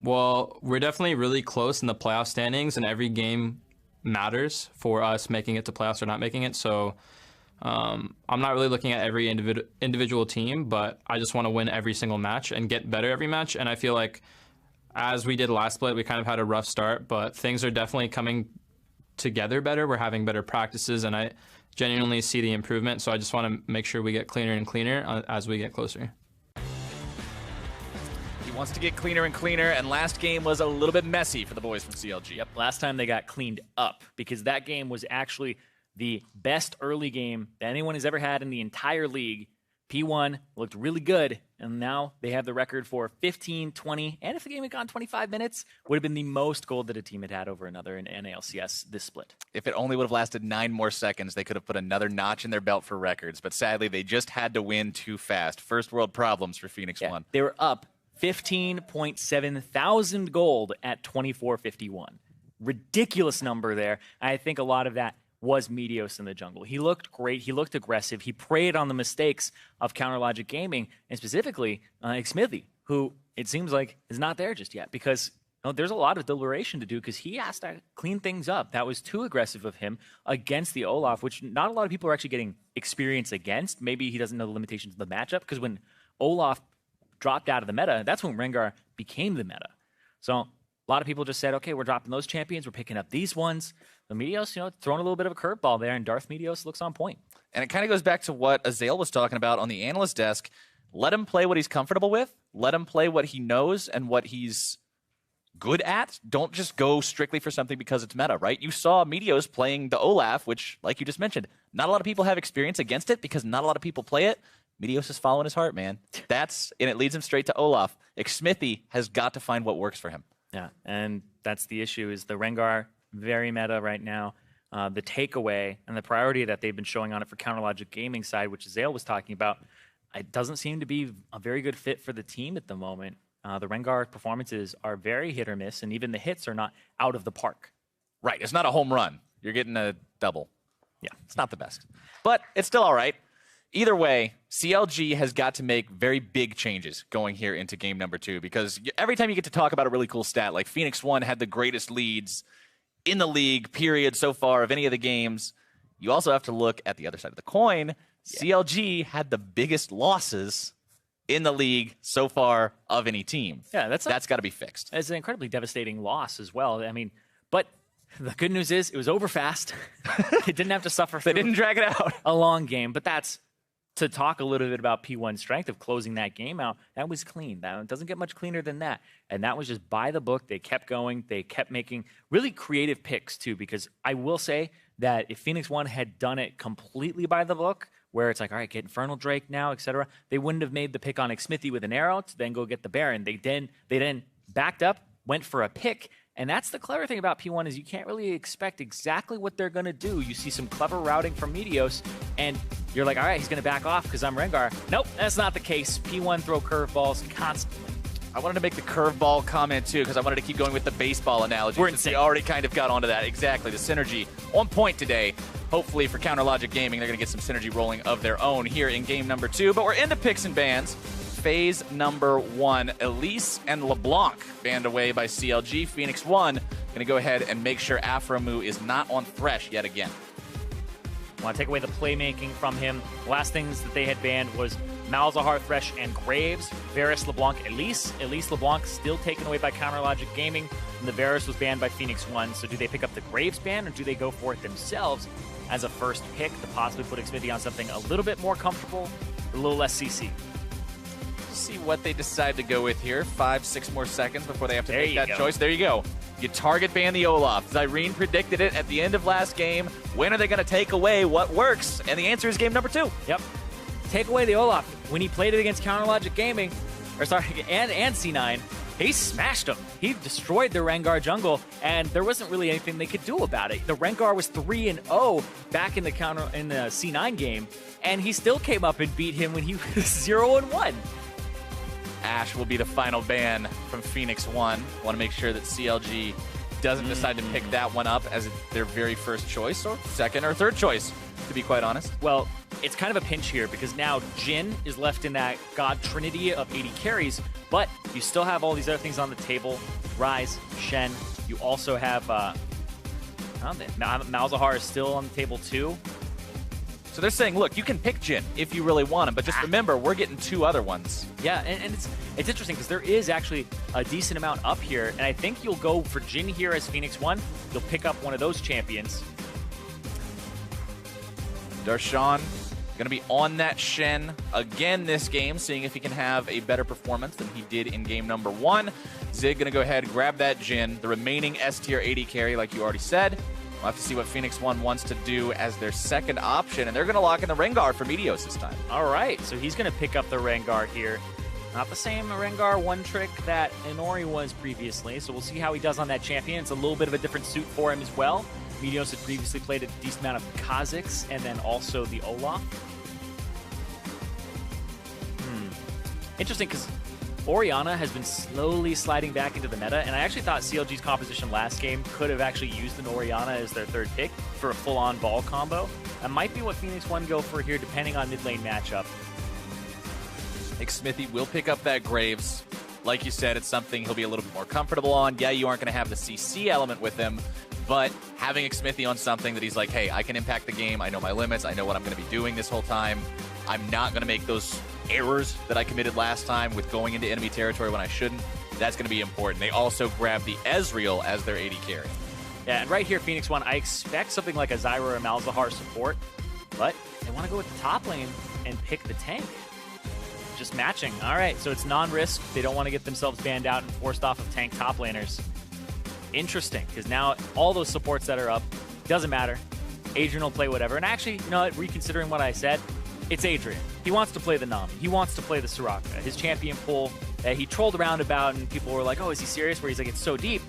Well, we're definitely really close in the playoff standings, and every game matters for us making it to playoffs or not making it. So I'm not really looking at every individual team, but I just want to win every single match and get better every match. And I feel like as we did last split, we kind of had a rough start, but things are definitely coming together better. We're having better practices, and I genuinely see the improvement. So I just want to make sure we get cleaner and cleaner as we get closer. He wants to get cleaner and cleaner, and last game was a little bit messy for the boys from CLG. Yep, last time they got cleaned up because that game was actually the best early game that anyone has ever had in the entire league. P1 looked really good, and now they have the record for 15, 20, and if the game had gone 25 minutes, would have been the most gold that a team had had over another in LCS this split. If it only would have lasted 9 more seconds, they could have put another notch in their belt for records, but sadly, they just had to win too fast. First world problems for Phoenix1. They were up 15.7 thousand gold at 24:51. Ridiculous number there. I think a lot of that was Meteos in the jungle. He looked great. He looked aggressive. He preyed on the mistakes of Counterlogic Gaming, and specifically Xmithy, who it seems like is not there just yet because there's a lot of deliberation to do because he has to clean things up. That was too aggressive of him against the Olaf, which not a lot of people are actually getting experience against. Maybe he doesn't know the limitations of the matchup because when Olaf dropped out of the meta, that's when Rengar became the meta. So a lot of people just said, okay, we're dropping those champions. We're picking up these ones. The Meteos, throwing a little bit of a curveball there, and Darth Meteos looks on point. And it kind of goes back to what Azael was talking about on the analyst desk. Let him play what he's comfortable with. Let him play what he knows and what he's good at. Don't just go strictly for something because it's meta, right? You saw Meteos playing the Olaf, which, like you just mentioned, not a lot of people have experience against it because not a lot of people play it. Meteos is following his heart, man. And it leads him straight to Olaf. Xmithy has got to find what works for him. Yeah, and that's the issue is the Rengar, very meta right now. The takeaway and the priority that they've been showing on it for Counterlogic Gaming side, which Azael was talking about, it doesn't seem to be a very good fit for the team at the moment. The Rengar performances are very hit or miss, and even the hits are not out of the park. Right, it's not a home run. You're getting a double. Yeah, it's not the best. But it's still all right. Either way, CLG has got to make very big changes going here into game number 2 because every time you get to talk about a really cool stat, like Phoenix1 had the greatest leads in the league, period, so far of any of the games, you also have to look at the other side of the coin. Yeah. CLG had the biggest losses in the league so far of any team. Yeah, that's got to be fixed. It's an incredibly devastating loss as well. I mean, but the good news is it was over fast. It didn't have to suffer through They didn't drag it out. A long game, but that's to talk a little bit about P1's strength of closing that game out. That was clean. That doesn't get much cleaner than that. And that was just by the book. They kept going. They kept making really creative picks too, because I will say that if Phoenix1 had done it completely by the book, where it's like, all right, get Infernal Drake now, etc., they wouldn't have made the pick on Xmithy with an arrow to then go get the Baron. They then backed up, went for a pick. And that's the clever thing about P1 is you can't really expect exactly what they're going to do. You see some clever routing from Meteos, and you're like, all right, he's going to back off because I'm Rengar. Nope, that's not the case. P1 throw curveballs constantly. I wanted to make the curveball comment, too, because I wanted to keep going with the baseball analogy. We're insane. We already kind of got onto that. Exactly, the synergy on point today. Hopefully for Counterlogic Gaming, they're going to get some synergy rolling of their own here in game number 2. But we're into picks and bans. Phase number 1, Elise and LeBlanc banned away by CLG. Phoenix1 going to go ahead and make sure Aframu is not on Thresh yet again. I want to take away the playmaking from him. The last things that they had banned was Malzahar, Thresh, and Graves. Varus, LeBlanc, Elise. Elise, LeBlanc still taken away by Counterlogic Gaming. And the Varus was banned by Phoenix1. So do they pick up the Graves ban or do they go for it themselves as a first pick to possibly put Xmithy on something a little bit more comfortable, a little less CC? See what they decide to go with here. 5-6 more seconds before they have to make that go. choice. There you go. You target ban the Olaf. Zyrene predicted it at the end of last game. When are they going to take away what works? And the answer is game number 2. Yep. Take away the Olaf. When he played it against Counterlogic Gaming, and C9, he smashed him. He destroyed the Rengar jungle, and there wasn't really anything they could do about it. The Rengar was 3-0 back in the C9 game, and he still came up and beat him when he was 0-1. Ashe will be the final ban from Phoenix1. Want to make sure that CLG doesn't decide to pick that one up as their very first choice, or second or third choice, to be quite honest. Well, it's kind of a pinch here because now Jhin is left in that god trinity of 80 carries But you still have all these other things on the table. Ryze, Shen. You also have Malzahar is still on the table too. So they're saying, look, you can pick Jhin if you really want him, but just remember, we're getting 2 other ones. Yeah, and it's interesting because there is actually a decent amount up here, and I think you'll go for Jhin here as Phoenix1. You'll pick up one of those champions. Darshan going to be on that Shen again this game, seeing if he can have a better performance than he did in game number 1. Zig going to go ahead and grab that Jhin, the remaining S-tier AD carry, like you already said. We'll have to see what Phoenix1 wants to do as their second option, and they're going to lock in the Rengar for Meteos this time. All right, so he's going to pick up the Rengar here. Not the same Rengar one-trick that Inori was previously, so we'll see how he does on that champion. It's a little bit of a different suit for him as well. Meteos had previously played a decent amount of Kha'Zix and then also the Olaf. Interesting, because Orianna has been slowly sliding back into the meta, and I actually thought CLG's composition last game could have actually used an Orianna as their third pick for a full-on ball combo. That might be what Phoenix1 go for here, depending on mid-lane matchup. Smithy will pick up that Graves. Like you said, it's something he'll be a little bit more comfortable on. Yeah, you aren't going to have the CC element with him, but having Smithy on something that he's like, hey, I can impact the game, I know my limits, I know what I'm going to be doing this whole time. I'm not going to make those errors that I committed last time with going into enemy territory when I shouldn't. That's going to be important. They also grab the Ezreal as their AD carry. Yeah, and right here, Phoenix1, I expect something like a Zyra or Malzahar support, but they want to go with the top lane and pick the tank. Just matching. All right, so it's non-risk. They don't want to get themselves banned out and forced off of tank top laners. Interesting, because now all those supports that are up, doesn't matter. Adrian will play whatever. And actually, you know what, reconsidering what I said, it's Adrian. He wants to play the Nami. He wants to play the Soraka. His champion pool that he trolled around about, and people were like, oh, is he serious? Where he's like, it's so deep.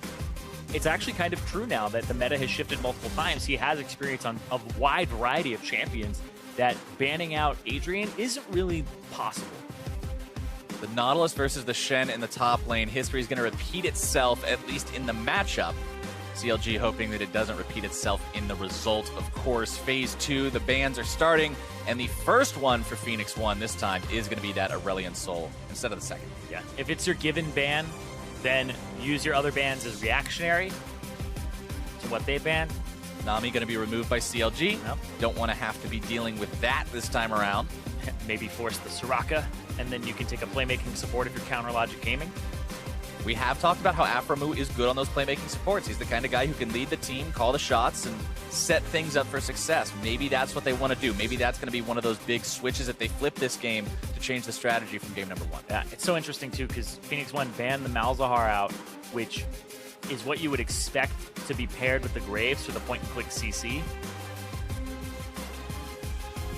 It's actually kind of true now that the meta has shifted multiple times. He has experience on a wide variety of champions that banning out Adrian isn't really possible. The Nautilus versus the Shen in the top lane. History is going to repeat itself, at least in the matchup. CLG hoping that it doesn't repeat itself in the result. Of course, Phase 2, the bans are starting, and the first one for Phoenix1 this time is going to be that Aurelion Soul instead of the second. Yeah, if it's your given ban, then use your other bans as reactionary to what they banned. Nami going to be removed by CLG. Nope. Don't want to have to be dealing with that this time around. Maybe force the Soraka, and then you can take a playmaking support if you're Counter Logic Gaming. We have talked about how Aphromoo is good on those playmaking supports. He's the kind of guy who can lead the team, call the shots, and set things up for success. Maybe that's what they want to do. Maybe that's going to be one of those big switches that they flip this game to change the strategy from game number 1. Yeah, it's so interesting, too, because Phoenix1 banned the Malzahar out, which is what you would expect to be paired with the Graves for the point-and-click CC.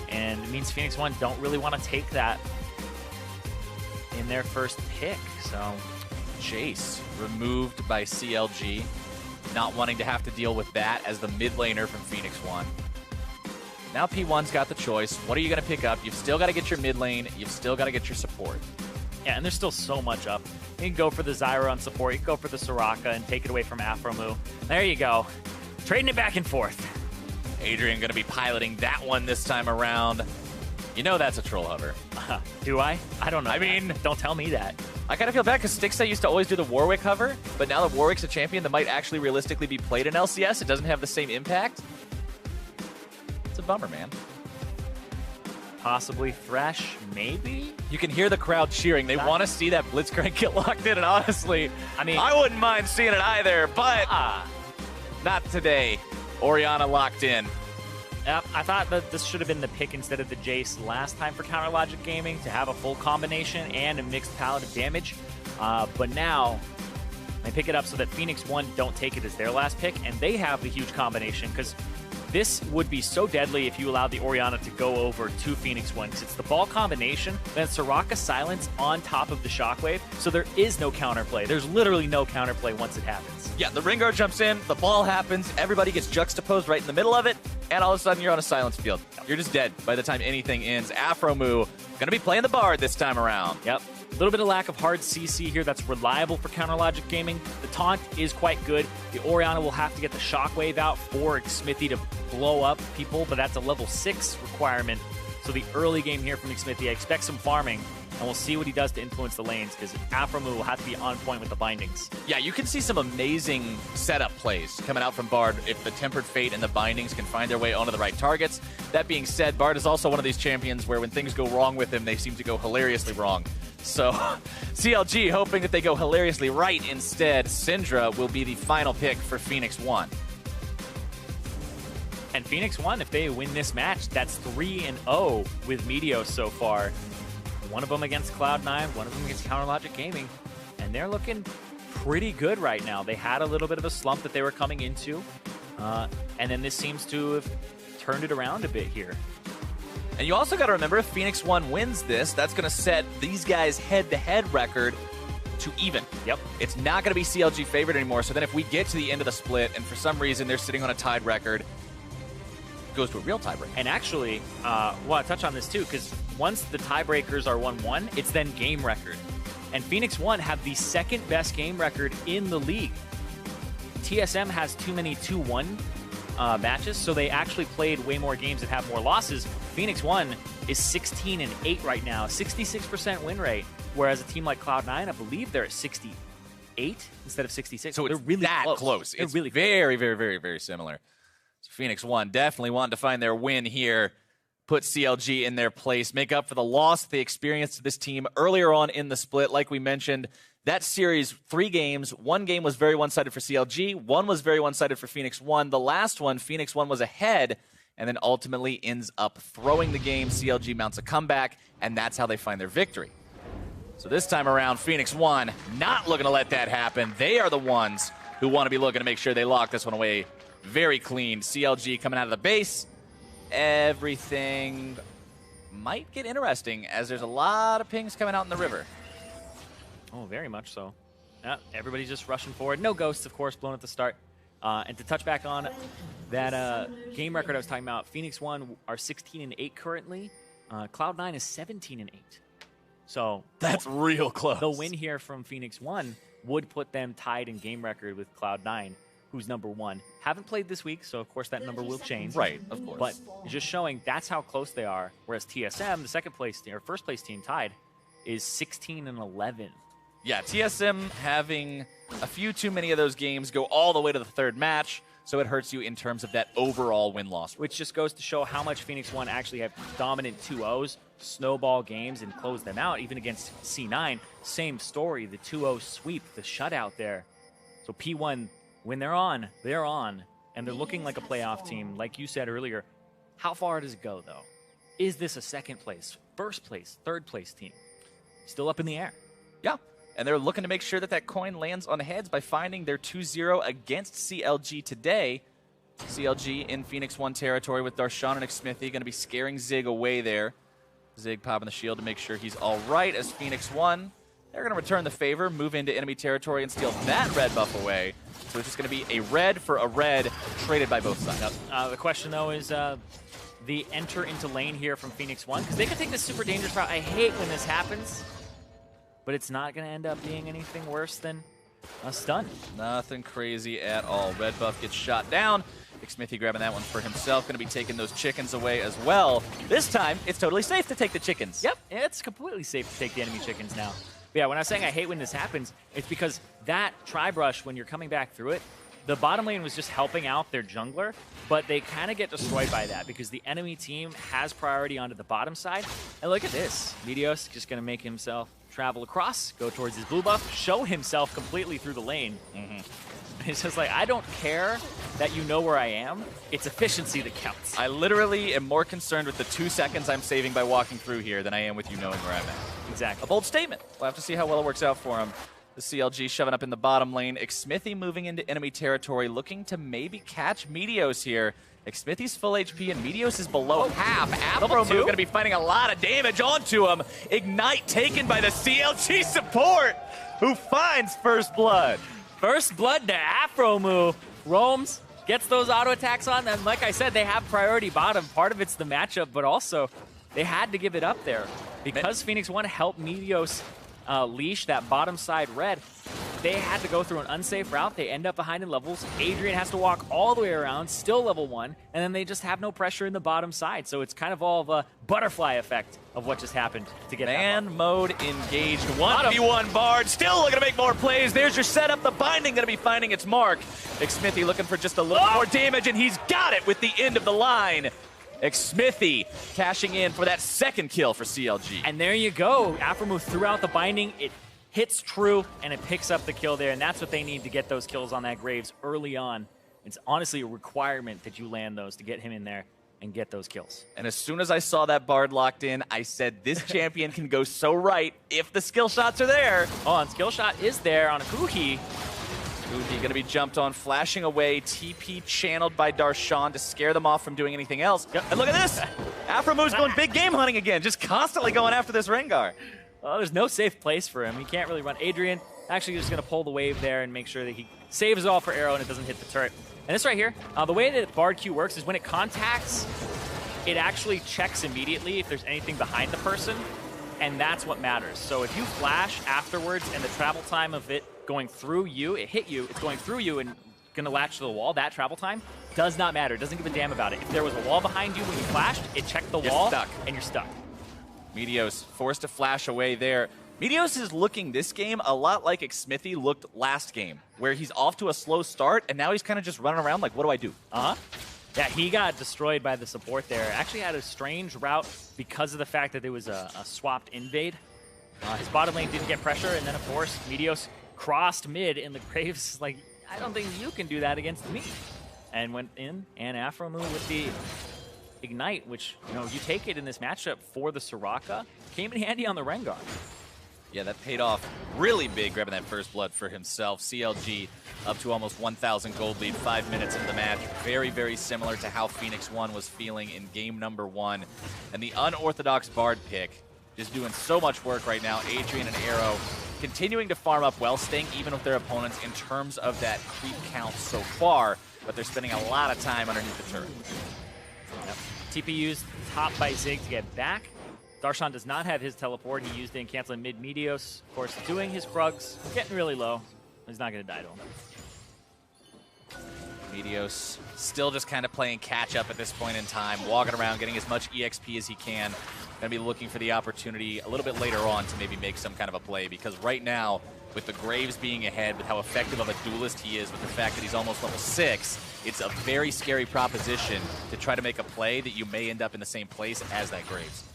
And it means Phoenix1 don't really want to take that in their first pick, so... Jace removed by CLG, not wanting to have to deal with that as the mid laner from Phoenix1. Now P1's got the choice. What are you going to pick up? You've still got to get your mid lane. You've still got to get your support. Yeah, and there's still so much up. You can go for the Zyra on support. You can go for the Soraka and take it away from Aphromoo. There you go. Trading it back and forth. Adrian going to be piloting that one this time around. You know that's a troll hover. Do I? I don't know. I mean, don't tell me that. I kind of feel bad because Stixxay used to always do the Warwick hover, but now that Warwick's a champion that might actually realistically be played in LCS, it doesn't have the same impact. It's a bummer, man. Possibly Thresh, maybe? You can hear the crowd cheering. They want to see that Blitzcrank get locked in, and honestly, I mean, I wouldn't mind seeing it either, but not today. Orianna locked in. Yep, I thought that this should have been the pick instead of the Jace last time for Counter Logic Gaming to have a full combination and a mixed palette of damage. But now, they pick it up so that Phoenix1 don't take it as their last pick, and they have the huge combination because this would be so deadly if you allowed the Orianna to go over to Phoenix1 because it's the ball combination, then Soraka Silence on top of the Shockwave, so there is no counterplay. There's literally no counterplay once it happens. Yeah, the Rengar jumps in, the ball happens, everybody gets juxtaposed right in the middle of it, and all of a sudden you're on a silence field. You're just dead by the time anything ends. Aphromoo going to be playing the Bard this time around. Yep. A little bit of lack of hard CC here that's reliable for Counter Logic Gaming. The taunt is quite good. The Orianna will have to get the Shockwave out for Smithy to blow up people, but that's a level 6 requirement. So the early game here from Smithy, I expect some farming and we'll see what he does to influence the lanes, because Afromu will have to be on point with the bindings. Yeah, you can see some amazing setup plays coming out from Bard if the Tempered Fate and the bindings can find their way onto the right targets. That being said, Bard is also one of these champions where when things go wrong with him, they seem to go hilariously wrong. So CLG hoping that they go hilariously right instead. Syndra will be the final pick for Phoenix1. And Phoenix1, if they win this match, that's 3-0 with Meteos so far. One of them against Cloud9, one of them against Counterlogic Gaming. And they're looking pretty good right now. They had a little bit of a slump that they were coming into. And then this seems to have turned it around a bit here. And you also got to remember, if Phoenix1 wins this, that's going to set these guys' head-to-head record to even. Yep. It's not going to be CLG favored anymore. So then if we get to the end of the split and for some reason they're sitting on a tied record, it goes to a real tiebreaker. And actually, I want to touch on this too, because once the tiebreakers are 1-1, it's then game record. And Phoenix1 have the second best game record in the league. TSM has too many 2-1 matches, so they actually played way more games and have more losses. Phoenix1 is 16-8 right now, 66% win rate, whereas a team like Cloud9, I believe they're at 68 instead of 66. So they're it's really that close. It's really very, very, very, very similar. So Phoenix1 definitely wanting to find their win here, put CLG in their place, make up for the loss they experienced to this team earlier on in the split. Like we mentioned, that series, 3 games, 1 game was very one-sided for CLG, 1 was very one-sided for Phoenix1. The last one, Phoenix1 was ahead, and then ultimately ends up throwing the game. CLG mounts a comeback, and that's how they find their victory. So this time around, Phoenix1 not looking to let that happen. They are the ones who want to be looking to make sure they lock this one away very clean. CLG coming out of the base. Everything might get interesting as there's a lot of pings coming out in the river. Oh, very much so. Yeah, everybody's just rushing forward. No ghosts, of course, blown at the start. And to touch back on that game record I was talking about, Phoenix1 are 16-8 currently. Cloud9 is 17-8. So that's real close. The win here from Phoenix1 would put them tied in game record with Cloud9, who's number 1. Haven't played this week, so of course that number will change. Right, of course. But just showing that's how close they are. Whereas TSM, the second place or first place team tied, is 16-11. Yeah, TSM having a few too many of those games go all the way to the 3rd match, so it hurts you in terms of that overall win-loss. Which just goes to show how much Phoenix1 actually have dominant 2-0s, snowball games, and close them out. Even against C9, same story, the 2-0 sweep, the shutout there. So P1, when they're on, and they're looking like a playoff team. Like you said earlier, how far does it go, though? Is this a 2nd place, 1st place, 3rd place team? Still up in the air. Yeah. And they're looking to make sure that that coin lands on heads by finding their 2-0 against CLG today. CLG in Phoenix1 territory with Darshan and Xmithie going to be scaring Zig away there. Zig popping the shield to make sure he's all right as Phoenix1. They're going to return the favor, move into enemy territory, and steal that red buff away. So it's just going to be a red for a red traded by both sides. The question, though, is the enter into lane here from Phoenix1, because they could take this super dangerous route. I hate when this happens. But it's not going to end up being anything worse than a stun. Nothing crazy at all. Red buff gets shot down. Xmithie grabbing that one for himself. Going to be taking those chickens away as well. This time, it's totally safe to take the chickens. Yep, it's completely safe to take the enemy chickens now. But yeah, when I was saying I hate when this happens, it's because that tri-brush, when you're coming back through it, the bottom lane was just helping out their jungler, but they kind of get destroyed by that because the enemy team has priority onto the bottom side. And look at this. Meteos just going to make himself travel across, go towards his blue buff, show himself completely through the lane. It's just like, I don't care that you know where I am. It's efficiency that counts. I literally am more concerned with the 2 seconds I'm saving by walking through here than I am with you knowing where I'm at. Exactly. A bold statement. We'll have to see how well it works out for him. The CLG shoving up in the bottom lane. Xmithie moving into enemy territory, looking to maybe catch Meteos here. Xmithie's full HP and Meteos is below half. Afromu going to be finding a lot of damage onto him. Ignite taken by the CLG support, who finds first blood. First blood to Afromu. Roams, gets those auto attacks on, and like I said, they have priority bottom. Part of it's the matchup, but also they had to give it up there. Because Phoenix1 helped Meteos leash that bottom side red, they had to go through an unsafe route. They end up behind in levels. Adrian has to walk all the way around, still level 1, and then they just have no pressure in the bottom side. So it's kind of all of a butterfly effect of what just happened to get Man mode engaged. 1v1 Bard, still looking to make more plays. There's your setup. The binding going to be finding its mark. Xmithy looking for just a little more damage, and he's got it with the end of the line. Xmithy cashing in for that second kill for CLG. And there you go. Afromove threw out the binding. It hits true, and it picks up the kill there, and that's what they need to get those kills on that Graves early on. It's honestly a requirement that you land those to get him in there and get those kills. And as soon as I saw that Bard locked in, I said this champion can go so right if the skill shots are there. Oh, and skill shot is there on Huhi. Huhi going to be jumped on, flashing away, TP channeled by Darshan to scare them off from doing anything else. Yep. And look at this! Afromove's going big game hunting again, just constantly going after this Rengar. Well, there's no safe place for him. He can't really run. Adrian actually just going to pull the wave there and make sure that he saves it all for arrow and it doesn't hit the turret. And this right here, the way that Bard Q works is when it contacts, it actually checks immediately if there's anything behind the person, and that's what matters. So if you flash afterwards and the travel time of it going through you, it hit you, it's going through you and going to latch to the wall, that travel time does not matter. It doesn't give a damn about it. If there was a wall behind you when you flashed, it checked the wall, stuck. And you're stuck. Meteos forced to flash away there. Meteos is looking this game a lot like Xmithy looked last game, where he's off to a slow start, and now he's kind of just running around like, what do I do? Yeah, he got destroyed by the support there. Actually had a strange route because of the fact that there was a swapped invade. His bottom lane didn't get pressure, and then, of course, Meteos crossed mid, and the Graves like, I don't think you can do that against me. And went in, and Afromove with the Ignite, which, you know, you take it in this matchup for the Soraka, came in handy on the Rengar. Yeah, that paid off really big, grabbing that first blood for himself. CLG up to almost 1,000 gold lead 5 minutes into the match. Very, very similar to how Phoenix1 was feeling in game number 1. And the unorthodox Bard pick is doing so much work right now. Adrian and Arrow continuing to farm up well, staying even with their opponents in terms of that creep count so far, but they're spending a lot of time underneath the turret. Yep. TP used top by Zig to get back. Darshan does not have his teleport. He used it in canceling mid Meteos. Of course, doing his Krugs, getting really low. He's not going to die to him. Meteos still just kind of playing catch up at this point in time, walking around, getting as much EXP as he can. Going to be looking for the opportunity a little bit later on to maybe make some kind of a play, because right now, with the Graves being ahead, with how effective of a duelist he is, with the fact that he's almost level 6, it's a very scary proposition to try to make a play that you may end up in the same place as that Graves.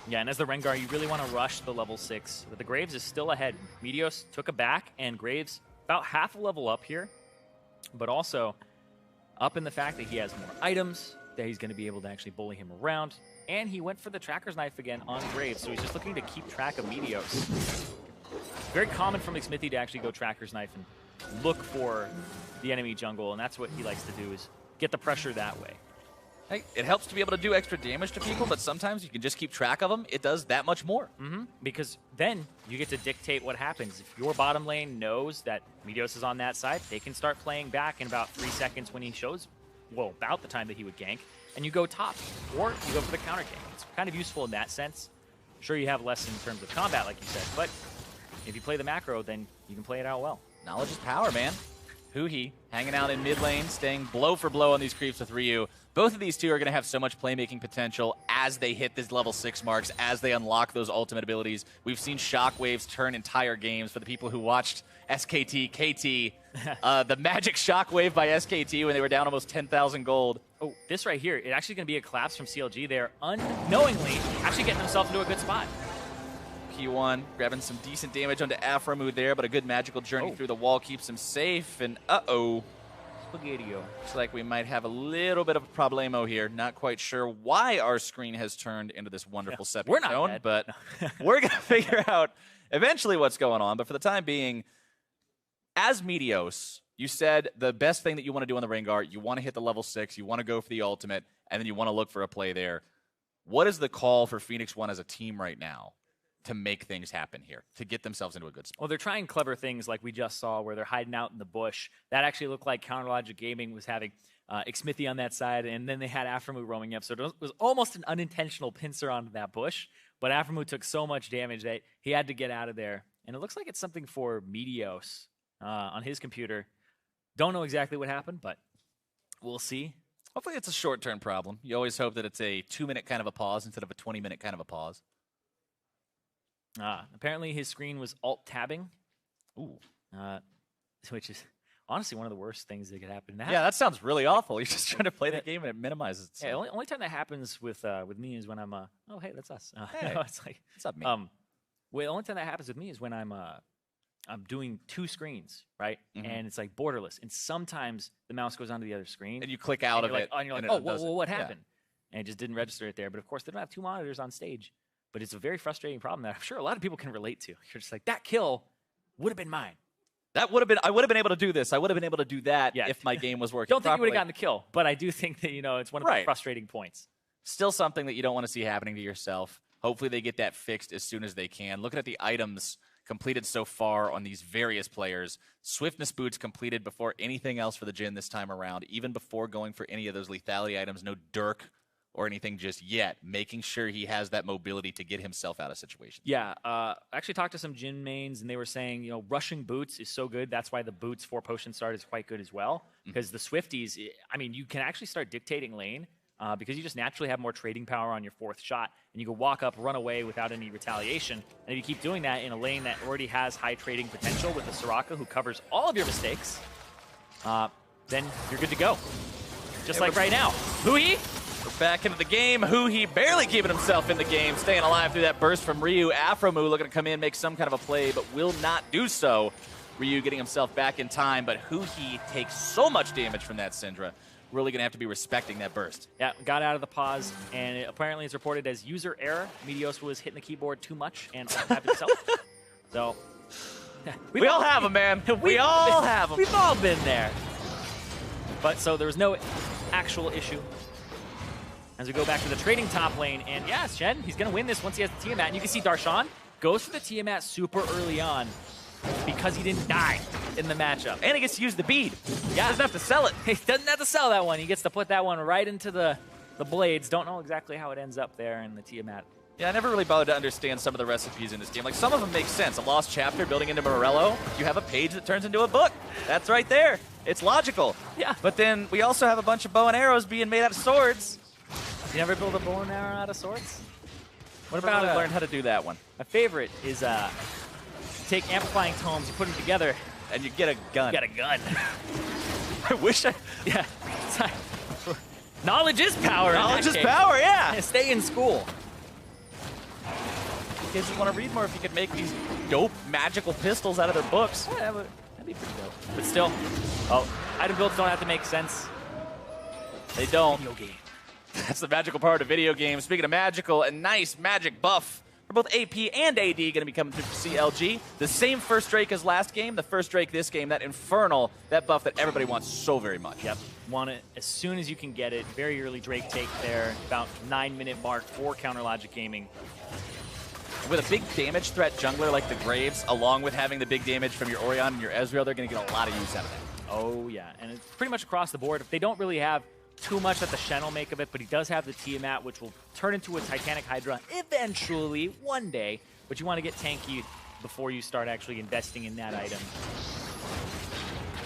Yeah, and as the Rengar, you really want to rush the level 6. But the Graves is still ahead. Meteos took a back, and Graves about half a level up here, but also up in the fact that he has more items, that he's going to be able to actually bully him around, and he went for the Tracker's Knife again on Graves, so he's just looking to keep track of Meteos. Very common from Xmithy to actually go Tracker's Knife and look for the enemy jungle, and that's what he likes to do, is get the pressure that way. Hey, it helps to be able to do extra damage to people, but sometimes you can just keep track of them. It does that much more. Because then you get to dictate what happens. If your bottom lane knows that Meteos is on that side, they can start playing back in about 3 seconds when he shows, well, about the time that he would gank, and you go top, or you go for the counter gank. It's kind of useful in that sense. Sure, you have less in terms of combat, like you said, but if you play the macro, then you can play it out well. Knowledge is power, man. Huhi hanging out in mid lane, staying blow for blow on these creeps with Ryu. Both of these two are going to have so much playmaking potential as they hit these level 6 marks, as they unlock those ultimate abilities. We've seen shockwaves turn entire games. For the people who watched SKT, KT, the magic shockwave by SKT when they were down almost 10,000 gold. Oh, this right here, it's actually going to be a collapse from CLG there, unknowingly actually getting themselves into a good spot. P1 grabbing some decent damage onto Afromove there, but a good magical journey through the wall keeps him safe, and Spaghetti-o. looks like we might have a little bit of a problemo here. Not quite sure why our screen has turned into this wonderful sepia we're not tone, dead. but we're going to figure out eventually what's going on. But for the time being, as Meteos, you said the best thing that you want to do on the Rengar, you want to hit the level 6, you want to go for the ultimate, and then you want to look for a play there. What is the call for Phoenix1 as a team right now to make things happen here, to get themselves into a good spot? Well, they're trying clever things like we just saw where they're hiding out in the bush. That actually looked like Counterlogic Gaming was having Xmithy on that side, and then they had Afromove roaming up. So it was almost an unintentional pincer onto that bush, but Afromove took so much damage that he had to get out of there and it looks like it's something for Meteos on his computer. Don't know exactly what happened, but we'll see. Hopefully it's a short-term problem. You always hope that it's a 2-minute kind of a pause instead of a 20-minute kind of a pause. Apparently his screen was alt-tabbing. Ooh. Which is honestly one of the worst things that could happen. Yeah, that sounds really awful. You're just trying to play the game and it minimizes itself. Yeah, only time that happens with me is when I'm oh hey, that's us. Hey, it's like what's up, me? well, the only time that happens with me is when I'm doing 2 screens, right? And it's like borderless. And sometimes the mouse goes onto the other screen. And you click out of it. And you're like, oh, well, what happened? And it just didn't register it there. But of course, they don't have 2 monitors on stage. But it's a very frustrating problem that I'm sure a lot of people can relate to. You're just like, that kill would have been mine. That would have been. I would have been able to do this. I would have been able to do that if my game was working. Don't think properly. you would have gotten the kill, but I do think that it's one of the frustrating points. Still something that you don't want to see happening to yourself. Hopefully they get that fixed as soon as they can. Looking at the items completed so far on these various players, Swiftness boots completed before anything else for the Jhin this time around, even before going for any of those lethality items. No Dirk or anything just yet, making sure he has that mobility to get himself out of situations. Yeah, I actually talked to some Jhin mains, and they were saying, rushing boots is so good. That's why the boots for potion start is quite good as well. Because the Swifties, I mean, you can actually start dictating lane because you just naturally have more trading power on your 4th shot, and you can walk up, run away without any retaliation. And if you keep doing that in a lane that already has high trading potential with the Soraka, who covers all of your mistakes, then you're good to go. Just like right now. Hui? We're back into the game. Hui barely keeping himself in the game, staying alive through that burst from Ryu. Afromu looking to come in, make some kind of a play, but will not do so. Ryu getting himself back in time, but Hui takes so much damage from that Syndra. Really going to have to be respecting that burst. Yeah, got out of the pause, and apparently it's reported as user error. Meteos was hitting the keyboard too much and tapped himself. So, we all have them, man. We all have them. We've all been there. But so there was no actual issue. As we go back to the trading top lane, and yeah, Shen, he's going to win this once he has the Tiamat. And you can see Darshan goes for the Tiamat super early on because he didn't die in the matchup. And he gets to use the bead. Yeah. Doesn't have to sell it. He doesn't have to sell that one. He gets to put that one right into the blades. Don't know exactly how it ends up there in the Tiamat. Yeah, I never really bothered to understand some of the recipes in this game. Like, some of them make sense. A lost chapter building into Morello. You have a page that turns into a book. That's right there. It's logical. Yeah. But then we also have a bunch of bow and arrows being made out of swords. You never build a bow and arrow out of swords? What about I learned how to do that one? My favorite is take amplifying tomes, you put them together, and you get a gun. You get a gun. I wish I... Yeah. Knowledge is power. Knowledge is power, yeah. Stay in school. Kids would want to read more if you could make these dope magical pistols out of their books. Yeah, that'd be pretty dope. But still, item builds don't have to make sense. They don't. Video game. That's the magical part of video games. Speaking of magical, a nice magic buff for both AP and AD going to be coming through for CLG. The same first Drake as last game, the first Drake this game, that Infernal, that buff that everybody wants so very much. Yep, want it as soon as you can get it. Very early Drake take there, about 9-minute mark for Counter Logic Gaming. With a big damage threat jungler like the Graves, along with having the big damage from your Orion and your Ezreal, they're going to get a lot of use out of that. Oh yeah, and it's pretty much across the board. If they don't really have too much that the Shen will make of it, but he does have the Tiamat, which will turn into a Titanic Hydra eventually, one day. But you want to get tanky before you start actually investing in that item.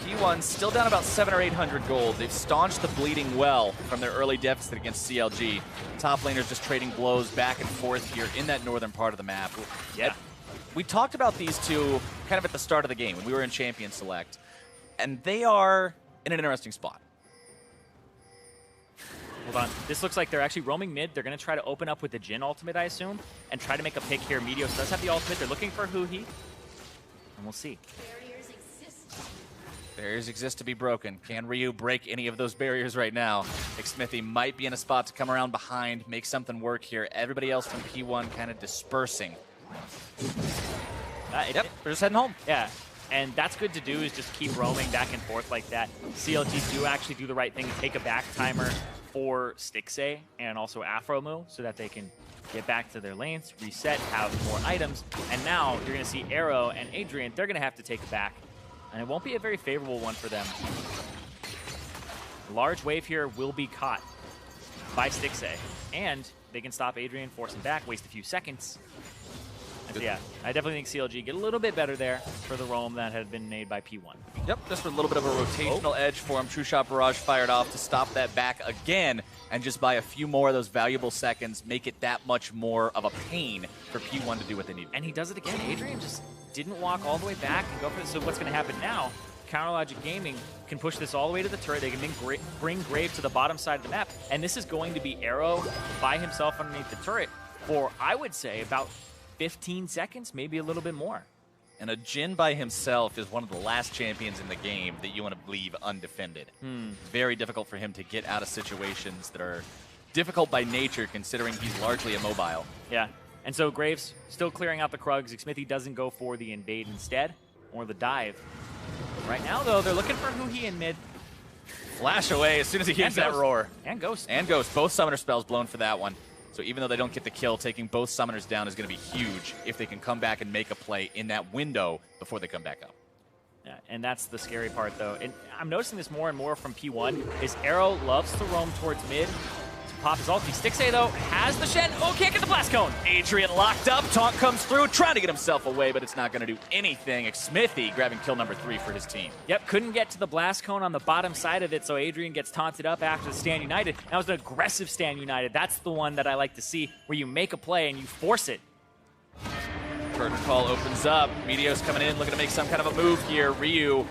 P1 still down about 700 or 800 gold. They've staunched the bleeding well from their early deficit against CLG. Top laners just trading blows back and forth here in that northern part of the map. Yeah. We talked about these two kind of at the start of the game when we were in Champion Select, and they are in an interesting spot. Hold on. This looks like they're actually roaming mid. They're going to try to open up with the Jhin ultimate, I assume, and try to make a pick here. Meteos does have the ultimate. They're looking for Hui, and we'll see. Barriers exist to be broken. Can Ryu break any of those barriers right now? Smithy might be in a spot to come around behind, make something work here. Everybody else from P1 kind of dispersing. Yep, they're just heading home. Yeah, and that's good to do, is just keep roaming back and forth like that. CLG do actually do the right thing and take a back timer for Stixxay and also Afromu so that they can get back to their lanes, reset, have more items, and now you're going to see Arrow and Adrian, they're going to have to take it back, and it won't be a very favorable one for them. A large wave here will be caught by Stixxay, and they can stop Adrian, force him back, waste a few seconds. Yeah, I definitely think CLG get a little bit better there for the roam that had been made by P1. Yep, just a little bit of a rotational edge for him. True Shot Barrage fired off to stop that back again, and just by a few more of those valuable seconds, make it that much more of a pain for P1 to do what they need. And he does it again. Adrian just didn't walk all the way back and go for this. So what's going to happen now? Counterlogic Gaming can push this all the way to the turret. They can then bring Grave to the bottom side of the map, and this is going to be Arrow by himself underneath the turret for, I would say, about 15 seconds, maybe a little bit more. And a Jhin by himself is one of the last champions in the game that you want to leave undefended. Very difficult for him to get out of situations that are difficult by nature, considering he's largely immobile. Yeah, and so Graves still clearing out the Krugs. Smithy doesn't go for the invade instead, or the dive. Right now, though, they're looking for Huhi in mid. Flash away as soon as he hears that roar. And Ghost. And Ghost. Both Summoner spells blown for that one. So even though they don't get the kill, taking both Summoners down is going to be huge if they can come back and make a play in that window before they come back up. Yeah, and that's the scary part, though. And I'm noticing this more and more from P1, is Arrow loves to roam towards mid to pop his ulti. Stixxay, though, has the Shen. Oh, can't get the blast cone. Adrian locked up. Taunt comes through, trying to get himself away, but it's not going to do anything. Smithy grabbing kill number 3 for his team. Yep, couldn't get to the blast cone on the bottom side of it, so Adrian gets taunted up after the Stand United. That was an aggressive Stand United. That's the one that I like to see, where you make a play and you force it. Curtain call opens up. Meteos coming in, looking to make some kind of a move here. Ryu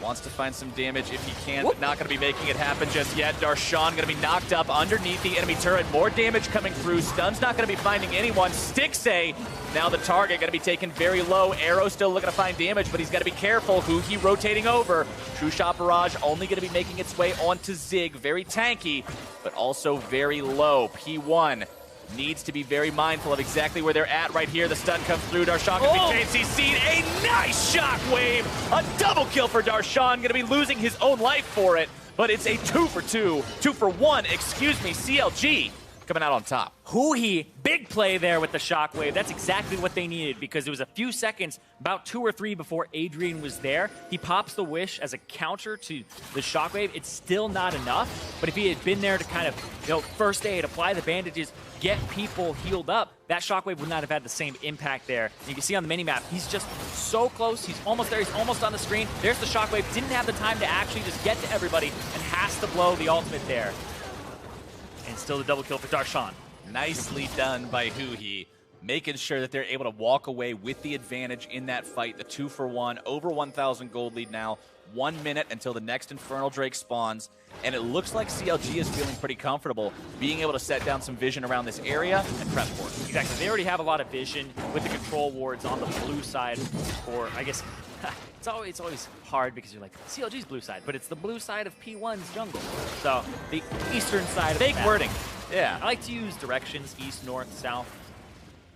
wants to find some damage if he can, but not going to be making it happen just yet. Darshan going to be knocked up underneath the enemy turret. More damage coming through. Stun's not going to be finding anyone. Stixxay, now the target, going to be taken very low. Arrow still looking to find damage, but he's got to be careful. Huhi rotating over. True Shot Barrage only going to be making its way onto Zig. Very tanky, but also very low. P1 needs to be very mindful of exactly where they're at right here. The stun comes through. Darshan going to be JCC'd. A nice shockwave. A double kill for Darshan. Going to be losing his own life for it, but it's a 2 for 2. 2 for 1, excuse me. CLG coming out on top. Huhi, big play there with the shockwave. That's exactly what they needed, because it was a few seconds, about 2 or 3 before Adrian was there. He pops the wish as a counter to the shockwave. It's still not enough, but if he had been there to kind of, first aid, apply the bandages, get people healed up, that shockwave would not have had the same impact there. You can see on the minimap, he's just so close. He's almost there. He's almost on the screen. There's the shockwave. Didn't have the time to actually just get to everybody and has to blow the ultimate there. And still the double kill for Darshan. Nicely done by Huhi, making sure that they're able to walk away with the advantage in that fight. The 2 for 1, over 1,000 gold lead now. 1 minute until the next Infernal Drake spawns. And it looks like CLG is feeling pretty comfortable being able to set down some vision around this area and prep for it. Exactly. They already have a lot of vision with the control wards on the blue side, or I guess it's always hard because you're like, CLG's blue side, but it's the blue side of P1's jungle. So the eastern side of the map. Wording. Yeah. I like to use directions, east, north, south,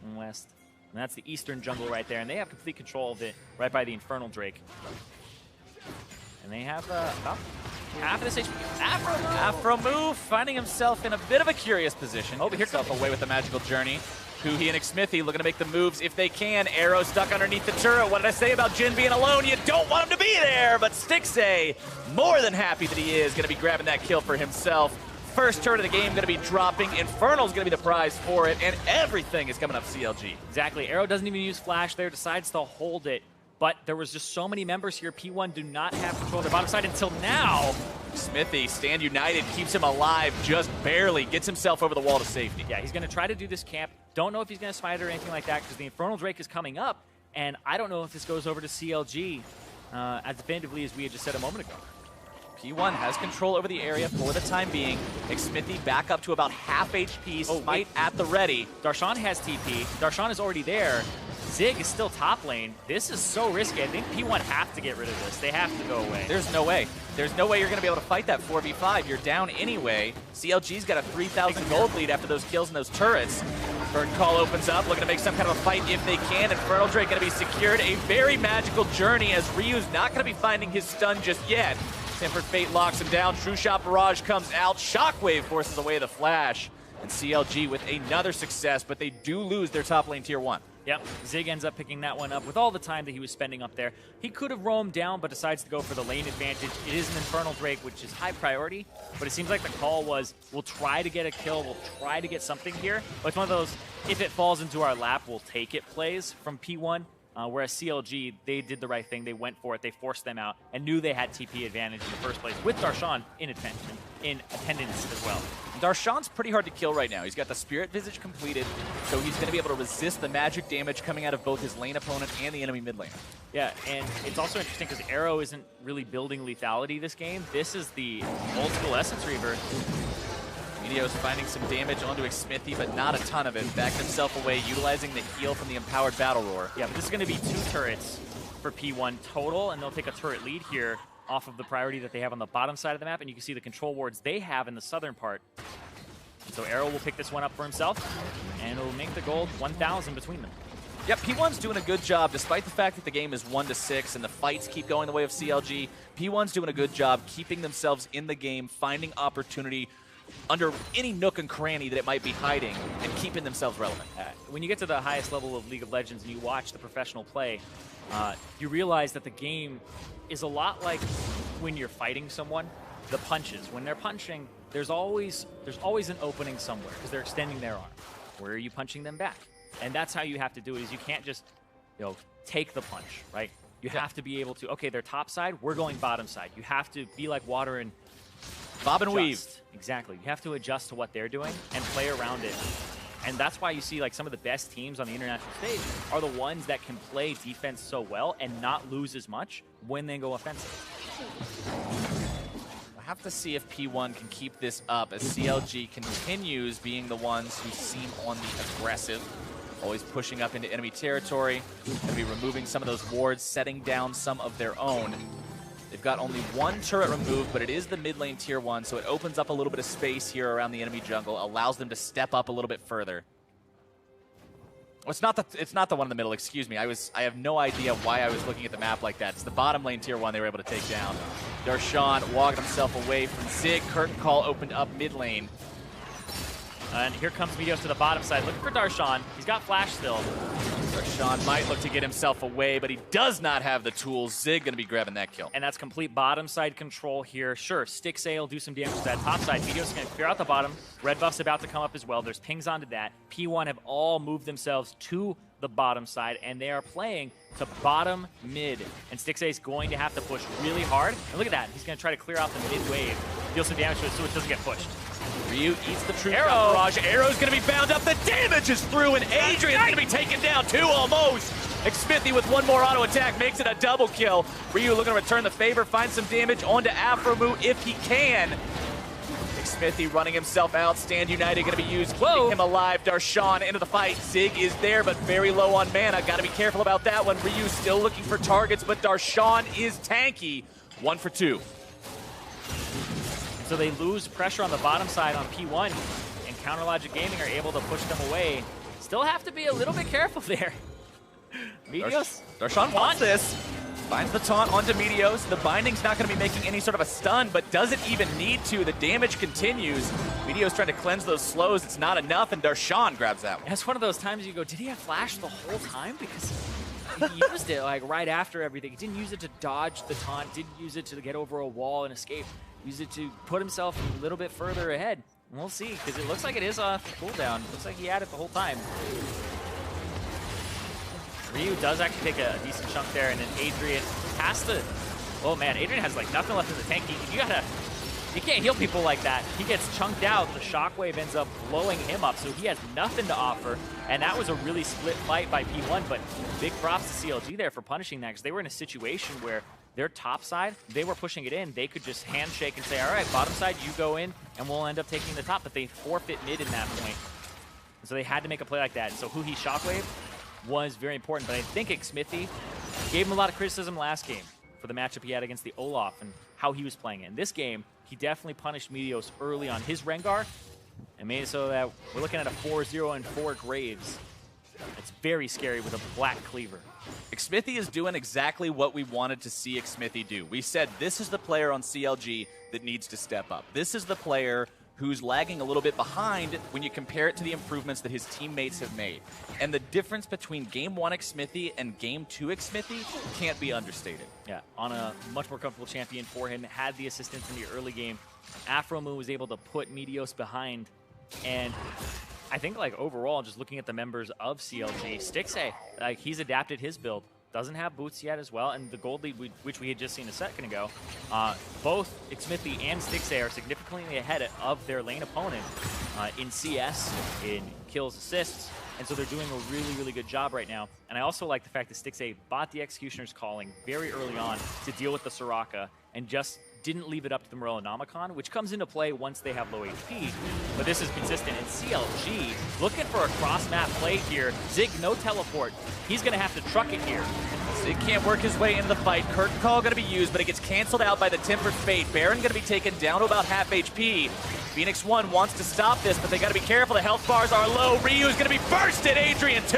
and west. And that's the eastern jungle right there, and they have complete control of it right by the Infernal Drake. And they have about half of this HP. Afro move, finding himself in a bit of a curious position. Oh, but here comes away with the magical journey. Huhi and Xmithie looking to make the moves if they can. Arrow stuck underneath the turret. What did I say about Jhin being alone? You don't want him to be there, but Stixxay, more than happy that he is, going to be grabbing that kill for himself. First turret of the game going to be dropping. Infernal's going to be the prize for it, and everything is coming up CLG. Exactly. Arrow doesn't even use flash there, decides to hold it. But there was just so many members here. P1 do not have control of their bottom side until now. Xmithie, Stand United, keeps him alive just barely, gets himself over the wall to safety. Yeah, he's going to try to do this camp. Don't know if he's going to smite or anything like that, because the Infernal Drake is coming up, and I don't know if this goes over to CLG as definitively as we had just said a moment ago. P1 has control over the area for the time being. Xmithie back up to about half HP, smite at the ready. Darshan has TP. Darshan is already there. Zig is still top lane. This is so risky. I think P1 have to get rid of this. They have to go away. There's no way. There's no way you're going to be able to fight that 4v5. You're down anyway. CLG's got a 3,000 gold lead after those kills and those turrets. Burn Call opens up, looking to make some kind of a fight if they can. Infernal Drake going to be secured. A very magical journey as Ryu's not going to be finding his stun just yet. Tempered Fate locks him down. True Shot Barrage comes out. Shockwave forces away the flash. And CLG with another success, but they do lose their top lane tier 1. Yep, Zig ends up picking that one up with all the time that he was spending up there. He could have roamed down, but decides to go for the lane advantage. It is an Infernal Drake, which is high priority, but it seems like the call was, we'll try to get a kill, we'll try to get something here. But it's one of those, if it falls into our lap, we'll take it plays from P1. Whereas CLG, they did the right thing. They went for it. They forced them out and knew they had TP advantage in the first place with Darshan in attendance as well. Darshan's pretty hard to kill right now. He's got the Spirit Visage completed, so he's going to be able to resist the magic damage coming out of both his lane opponent and the enemy mid lane. Yeah, and it's also interesting because Arrow isn't really building lethality this game. This is the old school Essence Reaver. Meteos finding some damage onto Xmithie, but not a ton of it. Backed himself away, utilizing the heal from the Empowered Battle Roar. Yeah, but this is going to be 2 turrets for P1 total, and they'll take a turret lead here off of the priority that they have on the bottom side of the map, and you can see the control wards they have in the southern part. So Arrow will pick this one up for himself, and it'll make the gold 1,000 between them. Yep, P1's doing a good job, despite the fact that the game is 1-6 and the fights keep going the way of CLG. P1's doing a good job keeping themselves in the game, finding opportunity under any nook and cranny that it might be hiding, and keeping themselves relevant. When you get to the highest level of League of Legends and you watch the professional play, you realize that the game is a lot like when you're fighting someone. The punches, when they're punching, there's always an opening somewhere because they're extending their arm. Where are you punching them back? And that's how you have to do it. Is you can't just, take the punch, right? You have to be able to. Okay, they're top side. We're going bottom side. You have to be like water and bob and weave. Exactly. You have to adjust to what they're doing and play around it. And that's why you see like some of the best teams on the international stage are the ones that can play defense so well and not lose as much when they go offensive. I have to see if P1 can keep this up as CLG continues being the ones who seem on the aggressive. Always pushing up into enemy territory. Going to be removing some of those wards, setting down some of their own. They've got only 1 turret removed, but it is the mid lane tier 1, so it opens up a little bit of space here around the enemy jungle, allows them to step up a little bit further. Oh, it's not the one in the middle, excuse me. I have no idea why I was looking at the map like that. It's the bottom lane tier 1 they were able to take down. Darshan walking himself away from Zig. Curtain Call opened up mid lane. And here comes Meteos to the bottom side, looking for Darshan. He's got flash still. Darshan might look to get himself away, but he does not have the tools. Zig going to be grabbing that kill. And that's complete bottom side control here. Sure, Stick Sail, do some damage to that top side. Meteos is going to clear out the bottom. Red buff's about to come up as well. There's pings onto that. P1 have all moved themselves to the bottom side, and they are playing to bottom mid. And Stick Sail is going to have to push really hard. And look at that. He's going to try to clear out the mid wave. Deal some damage to it so it doesn't get pushed. Ryu eats the true shot barrage. Arrow's going to be bound up. The damage is through, and Adrian's going to be taken down too, almost. Xmithie with 1 more auto attack makes it a double kill. Ryu looking to return the favor, find some damage onto Afromu if he can. Xmithie running himself out. Stand United going to be used, keeping him alive. Darshan into the fight. Zig is there, but very low on mana. Got to be careful about that one. Ryu still looking for targets, but Darshan is tanky. 1 for 2. So they lose pressure on the bottom side on P1, and CounterLogic Gaming are able to push them away. Still have to be a little bit careful there. Meteos. Darshan wants this. Finds the taunt onto Meteos. The binding's not going to be making any sort of a stun, but doesn't even need to. The damage continues. Meteos trying to cleanse those slows. It's not enough, and Darshan grabs that one. That's one of those times you go, did he have flash the whole time? Because he used it like right after everything. He didn't use it to dodge the taunt, didn't use it to get over a wall and escape. Use it to put himself a little bit further ahead. We'll see, because it looks like it is a cooldown. Looks like he had it the whole time. Ryu does actually take a decent chunk there, and then Adrian has to... Oh man, Adrian has like nothing left in the tank. You can't heal people like that. He gets chunked out. The shockwave ends up blowing him up, so he has nothing to offer. And that was a really split fight by P1, but big props to CLG there for punishing that, because they were in a situation where their top side, they were pushing it in. They could just handshake and say, all right, bottom side, you go in, and we'll end up taking the top. But they forfeit mid in that point. So they had to make a play like that. So Huhi Shockwave was very important. But I think Xmithie gave him a lot of criticism last game for the matchup he had against the Olaf and how he was playing it. In this game, he definitely punished Meteos early on his Rengar and made it so that we're looking at a 4-0 and 4 Graves. It's very scary with a black cleaver. Xmithie is doing exactly what we wanted to see Xmithie do. We said this is the player on CLG that needs to step up. This is the player who's lagging a little bit behind when you compare it to the improvements that his teammates have made. And the difference between Game 1 Xmithy and Game 2 Xmithy can't be understated. Yeah, on a much more comfortable champion for him, had the assistance in the early game. Afromoo was able to put Meteos behind, and I think like overall, just looking at the members of CLG, Stixay, like he's adapted his build. Doesn't have boots yet as well, and the gold lead, which we had just seen a second ago, both Xmithy and Stixay are significantly ahead of their lane opponent in CS, in kills, assists, and so they're doing a really, really good job right now. And I also like the fact that Stixay bought the Executioner's Calling very early on to deal with the Soraka, and just didn't leave it up to the Morellonomicon, which comes into play once they have low HP. But this is consistent. And CLG looking for a cross-map play here. Zig, no teleport. He's going to have to truck it here. Zig can't work his way into the fight. Curtain Call going to be used, but it gets canceled out by the Tempered Fate. Baron going to be taken down to about half HP. Phoenix1 wants to stop this, but they got to be careful. The health bars are low. Ryu is going to be bursted. Adrian 2.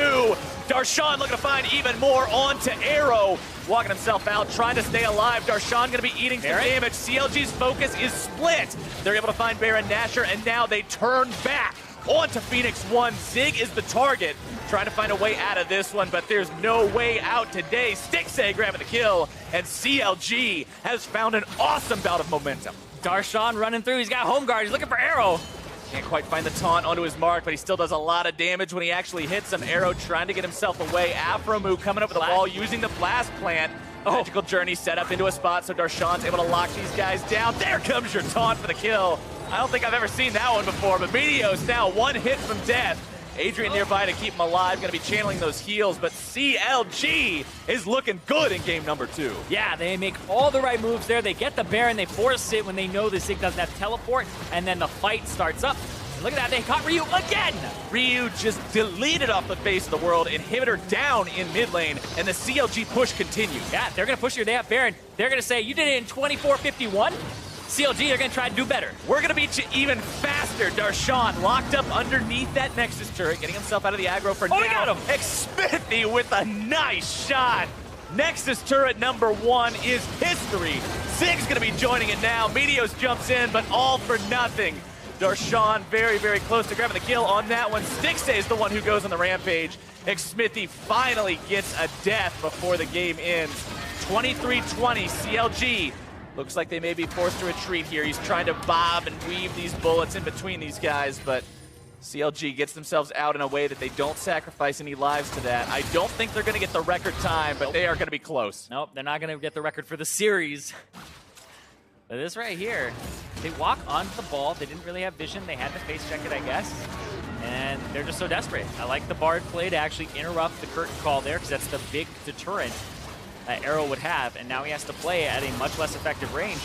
Darshan looking to find even more onto Arrow. Walking himself out, trying to stay alive. Darshan going to be eating some damage. CLG's focus is split. They're able to find Baron Nashor, and now they turn back onto Phoenix1. Zig is the target, trying to find a way out of this one, but there's no way out today. Stixay grabbing the kill, and CLG has found an awesome bout of momentum. Darshan running through. He's got home guard. He's looking for Arrow. Can't quite find the taunt onto his mark, but he still does a lot of damage when he actually hits him. Arrow trying to get himself away. Afromoo coming up with the ball, using the blast plant. Magical Journey set up into a spot, so Darshan's able to lock these guys down. There comes your taunt for the kill. I don't think I've ever seen that one before, but Meteos now one hit from death. Adrian nearby to keep him alive, going to be channeling those heals, but CLG is looking good in game number 2. Yeah, they make all the right moves there. They get the Baron, they force it when they know the Zig doesn't have teleport, and then the fight starts up. And look at that, they caught Ryu again! Ryu just deleted off the face of the world, inhibitor down in mid lane, and the CLG push continues. Yeah, they're going to push here. They have Baron. They're going to say, you did it in 24:51? CLG, they're going to try to do better. We're going to beat you even faster. Darshan locked up underneath that Nexus turret, getting himself out of the aggro for now. He got him! Xmithy with a nice shot. Nexus turret number 1 is history. Zig's going to be joining it now. Meteos jumps in, but all for nothing. Darshan very, very close to grabbing the kill on that one. Stixay is the one who goes on the rampage. Xmithy finally gets a death before the game ends. 23-20, CLG. Looks like they may be forced to retreat here. He's trying to bob and weave these bullets in between these guys, but CLG gets themselves out in a way that they don't sacrifice any lives to that. I don't think they're going to get the record time, but they are going to be close. Nope, they're not going to get the record for the series. But this right here, they walk onto the ball. They didn't really have vision. They had to face check it, I guess. And they're just so desperate. I like the Bard play to actually interrupt the curtain call there, because that's the big deterrent Arrow would have, and now he has to play at a much less effective range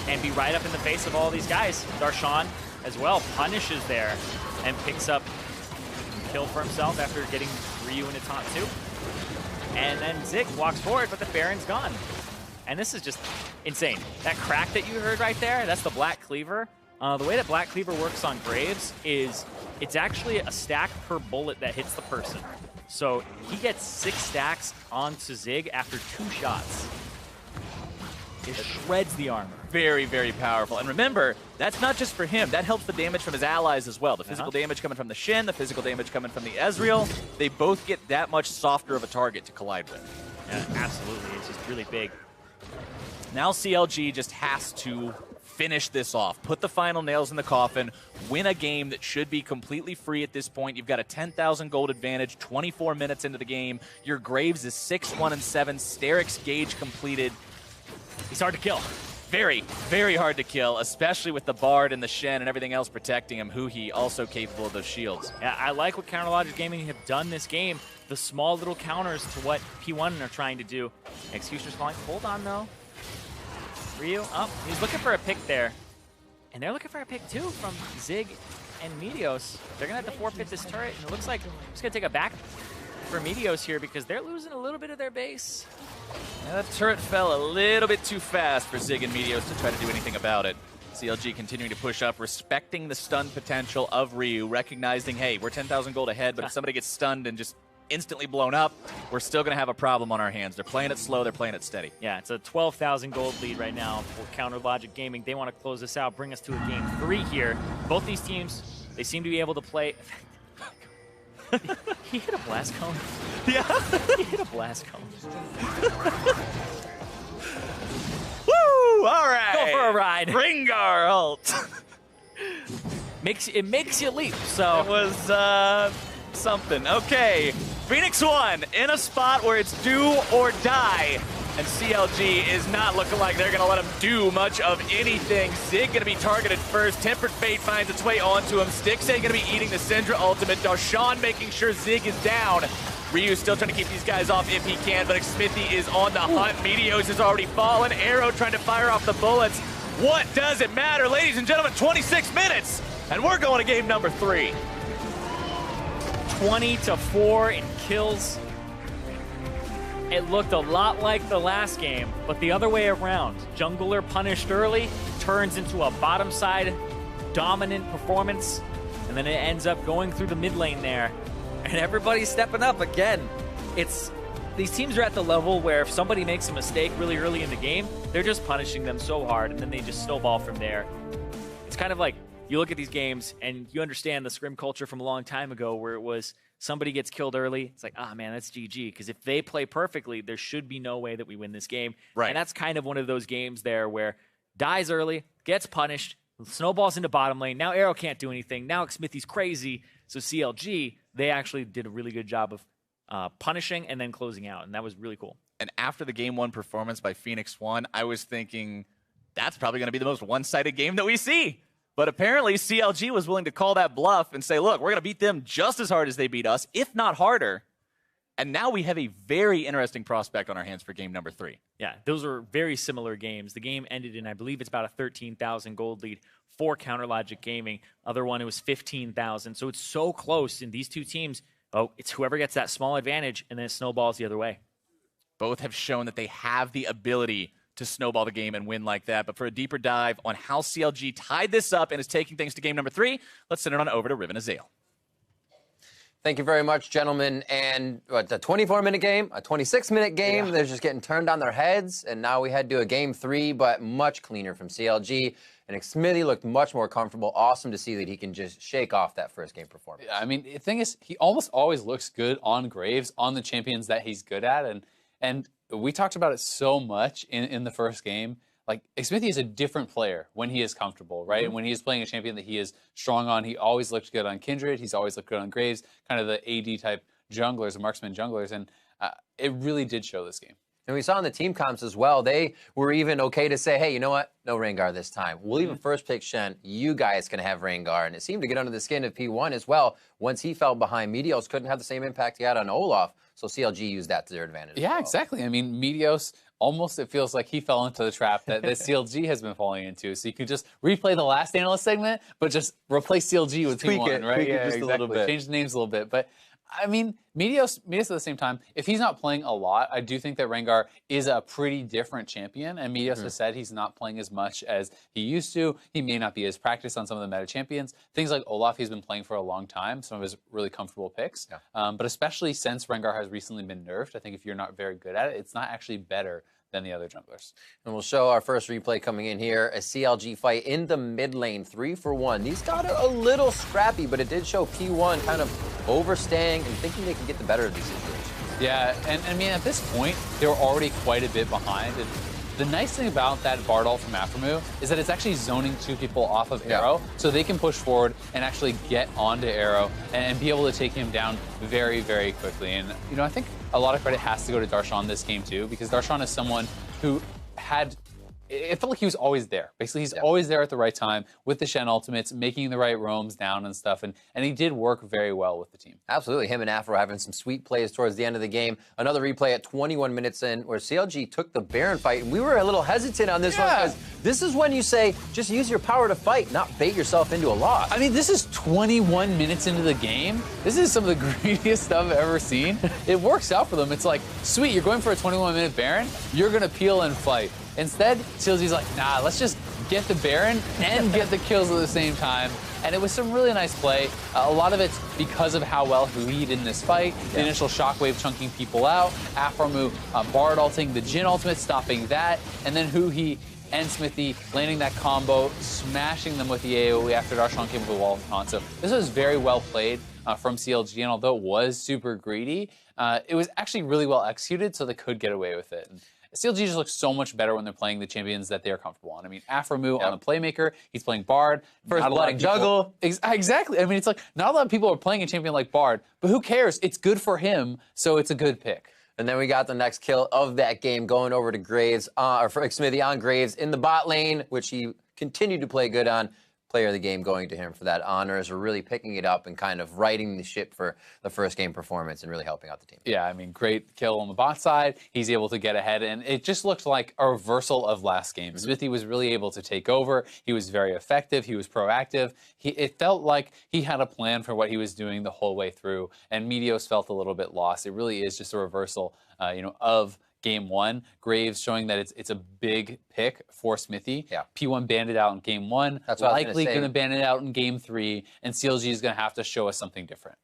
and be right up in the face of all these guys. Darshan as well punishes there and picks up a kill for himself after getting Ryu into taunt too. And then Zig walks forward, but the Baron's gone. And this is just insane. That crack that you heard right there, that's the Black Cleaver. The way that Black Cleaver works on Graves is it's actually a stack per bullet that hits the person. So he gets 6 stacks onto Zig after 2 shots. It shreds the armor. Very, very powerful. And remember, that's not just for him. That helps the damage from his allies as well. The physical damage coming from the Shin, the physical damage coming from the Ezreal. They both get that much softer of a target to collide with. Yeah, absolutely. It's just really big. Now CLG just has to finish this off, put the final nails in the coffin, win a game that should be completely free at this point. You've got a 10,000 gold advantage, 24 minutes into the game. Your Graves is 6-1-7, Steric's gauge completed. He's hard to kill. Very, very hard to kill, especially with the Bard and the Shen and everything else protecting him. Huhi also capable of those shields. Yeah, I like what Counterlogic Gaming have done this game. The small little counters to what P1 are trying to do. Executioner's calling. Hold on, though. Ryu, he's looking for a pick there. And they're looking for a pick, too, from Zig and Meteos. They're going to have to forfeit this turret, and it looks like it's going to take a back for Meteos here because they're losing a little bit of their base. Yeah, that turret fell a little bit too fast for Zig and Meteos to try to do anything about it. CLG continuing to push up, respecting the stun potential of Ryu, recognizing, hey, we're 10,000 gold ahead, but if somebody gets stunned and just instantly blown up, we're still going to have a problem on our hands. They're playing it slow. They're playing it steady. Yeah, it's a 12,000 gold lead right now for Counter Logic Gaming. They want to close this out, bring us to a game 3 here. Both these teams, they seem to be able to play. He hit a blast cone. Yeah. He hit a blast cone. Woo! All right. Go for a ride. Rengar ult. It makes you leap. So It was something. Okay. Phoenix1 in a spot where it's do or die. And CLG is not looking like they're going to let him do much of anything. Zig going to be targeted first. Tempered Fate finds its way onto him. Stixay going to be eating the Syndra ultimate. Darshan making sure Zig is down. Ryu still trying to keep these guys off if he can, but Smithy is on the hunt. Meteos has already fallen. Arrow trying to fire off the bullets. What does it matter? Ladies and gentlemen, 26 minutes, and we're going to game number 3. 20-4 in kills. It looked a lot like the last game, but the other way around. Jungler punished early, turns into a bottom side dominant performance, and then it ends up going through the mid lane there. And everybody's stepping up again. These teams are at the level where if somebody makes a mistake really early in the game, they're just punishing them so hard, and then they just snowball from there. It's kind of like you look at these games and you understand the scrim culture from a long time ago where it was somebody gets killed early. It's like, ah, man, that's GG. Because if they play perfectly, there should be no way that we win this game. Right. And that's kind of one of those games there where dies early, gets punished, snowballs into bottom lane. Now Arrow can't do anything. Now Smithy's crazy. So CLG, they actually did a really good job of punishing and then closing out. And that was really cool. And after the game 1 performance by Phoenix1, I was thinking that's probably going to be the most one-sided game that we see. But apparently CLG was willing to call that bluff and say, look, we're going to beat them just as hard as they beat us, if not harder. And now we have a very interesting prospect on our hands for game number 3. Yeah, those are very similar games. The game ended in, I believe it's about a 13,000 gold lead for Counter Logic Gaming. Other one, it was 15,000. So it's so close. And these two teams, it's whoever gets that small advantage, and then it snowballs the other way. Both have shown that they have the ability to snowball the game and win like that. But for a deeper dive on how CLG tied this up and is taking things to game number 3, let's send it on over to Riven Azale. Thank you very much, gentlemen. And what, a 24-minute game, a 26-minute game, they're just getting turned on their heads. And now we head to a game 3, but much cleaner from CLG. And Smithy looked much more comfortable. Awesome to see that he can just shake off that first game performance. Yeah, I mean, the thing is, he almost always looks good on Graves, on the champions that he's good at. And we talked about it so much in the first game. Like, Smithy is a different player when he is comfortable, right? And when he is playing a champion that he is strong on, he always looked good on Kindred. He's always looked good on Graves, kind of the AD-type junglers, the marksman junglers. And it really did show this game. And we saw in the team comps as well, they were even okay to say, hey, you know what? No Rengar this time. We'll even first pick Shen. You guys can have Rengar. And it seemed to get under the skin of P1 as well. Once he fell behind, Meteos couldn't have the same impact he had on Olaf. So CLG used that to their advantage. Yeah, exactly. I mean, Meteos, almost it feels like he fell into the trap that CLG has been falling into. So you could just replay the last analyst segment, but just replace CLG with P1, right? Tweak it Yeah, just exactly. a little bit. Change the names a little bit. But I mean, Meteos at the same time, if he's not playing a lot, I do think that Rengar is a pretty different champion. And Meteos has said he's not playing as much as he used to. He may not be as practiced on some of the meta champions. Things like Olaf, he's been playing for a long time, some of his really comfortable picks. Yeah. But especially since Rengar has recently been nerfed, I think if you're not very good at it, it's not actually better than the other junglers. And we'll show our first replay coming in here, a CLG fight in the mid lane, 3-for-1. These got a little scrappy, but it did show P1 kind of overstaying and thinking they could get the better of these situations. Yeah, and I mean, at this point, they were already quite a bit behind. And the nice thing about that Bard ult from Aphromoo is that it's actually zoning 2 people off of Arrow, so they can push forward and actually get onto Arrow and be able to take him down very, very quickly. And, you know, I think a lot of credit has to go to Darshan this game, too, because Darshan is someone who it felt like he was always there. Basically, he's always there at the right time with the Shen ultimates, making the right roams down and stuff, and he did work very well with the team. Absolutely. Him and Afro having some sweet plays towards the end of the game. Another replay at 21 minutes in where CLG took the Baron fight, and we were a little hesitant on this one because this is when you say, just use your power to fight, not bait yourself into a loss. I mean, this is 21 minutes into the game. This is some of the greediest stuff I've ever seen. It works out for them. It's like, sweet, you're going for a 21-minute Baron, you're going to peel and fight. Instead, CLG's like, nah, let's just get the Baron and get the kills at the same time. And it was some really nice play. A lot of it's because of how well he did in this fight. The initial shockwave chunking people out, Afromu Bard ulting the Jhin ultimate, stopping that, and then Huhi and Smithy landing that combo, smashing them with the AoE after Darshan came with the wall on. So this was very well played from CLG, and although it was super greedy, it was actually really well executed, so they could get away with it. And CLG just looks so much better when they're playing the champions that they're comfortable on. I mean, Afromu on the Playmaker, he's playing Bard. First blood juggle. Exactly. I mean, it's like, not a lot of people are playing a champion like Bard, but who cares? It's good for him, so it's a good pick. And then we got the next kill of that game going over to Graves, or for Smithy on Graves in the bot lane, which he continued to play good on. Player of the game going to him for that honor as we're really picking it up and kind of righting the ship for the first game performance and really helping out the team. Yeah, I mean, great kill on the bot side. He's able to get ahead, and it just looked like a reversal of last game. Smithy was really able to take over. He was very effective. He was proactive. It felt like he had a plan for what he was doing the whole way through, and Meteos felt a little bit lost. It really is just a reversal, of Game 1. Graves showing that it's a big pick for Smithy. Yeah. P1 banned it out in Game 1. That's what likely going to ban it out in Game 3, and CLG is going to have to show us something different.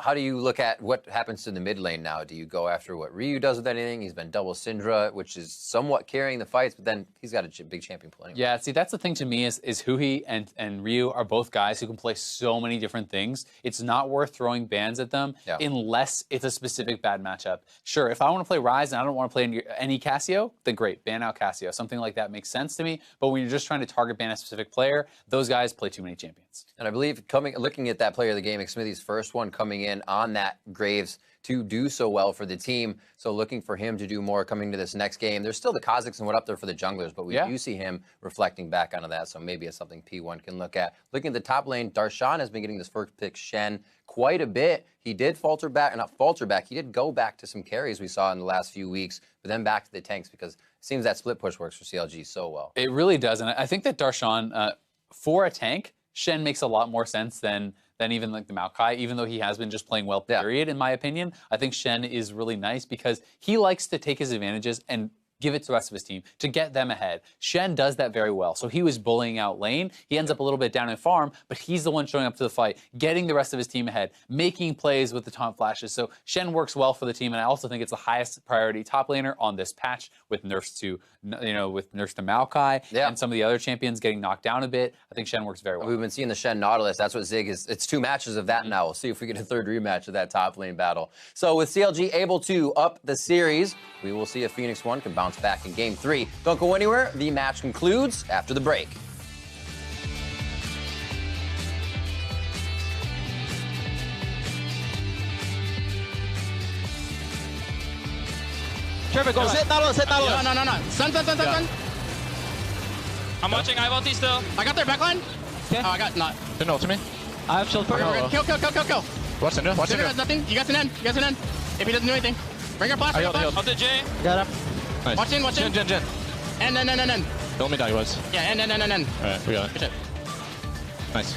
How do you look at what happens to the mid lane now? Do you go after what Ryu does with anything? He's been double Syndra, which is somewhat carrying the fights, but then he's got a big champion pool anyway. Yeah, see, that's the thing to me is Huhi and Ryu are both guys who can play so many different things. It's not worth throwing bans at them unless it's a specific bad matchup. Sure, if I want to play Ryze and I don't want to play any Cassio, then great, ban out Cassio. Something like that makes sense to me. But when you're just trying to target ban a specific player, those guys play too many champions. And I believe looking at that player of the game, Smithy's first one coming in on that Graves to do so well for the team. So looking for him to do more coming to this next game. There's still the Kazakhs and what up there for the junglers, but we do see him reflecting back onto that. So maybe it's something P1 can look at. Looking at the top lane, Darshan has been getting this first pick Shen quite a bit. He did falter back, not falter back, he did go back to some carries we saw in the last few weeks, but then back to the tanks because it seems that split push works for CLG so well. It really does, and I think that Darshan, for a tank, Shen makes a lot more sense than even like the Maokai, even though he has been just playing well, period, in my opinion. I think Shen is really nice because he likes to take his advantages and give it to the rest of his team to get them ahead. Shen does that very well. So he was bullying out lane. He ends up a little bit down in farm, but he's the one showing up to the fight, getting the rest of his team ahead, making plays with the taunt flashes. So Shen works well for the team, and I also think it's the highest priority top laner on this patch with nerfs to, with nerfs to Maokai and some of the other champions getting knocked down a bit. I think Shen works very well. We've been seeing the Shen Nautilus. That's what Zig is. It's 2 matches of that now. We'll see if we get a third rematch of that top lane battle. So with CLG able to up the series, we will see if Phoenix1 can bounce back in Game 3. Don't go anywhere. The match concludes after the break. Trevor, go. Set Nautilus, set Nautilus. No. Sun. I'm watching. I have ulti still. I got their backline. Okay. Oh, I got not. Didn't ult to me. I have shield. Kill. Watch Syndra. Watch Syndra has nothing. You got an end. If he doesn't do anything. Bring your flash. Ult the J. Got him. Nice. Watch in. Jin. End. Don't let me die, guys. Yeah, end. Alright, we got it. Good shit. Nice.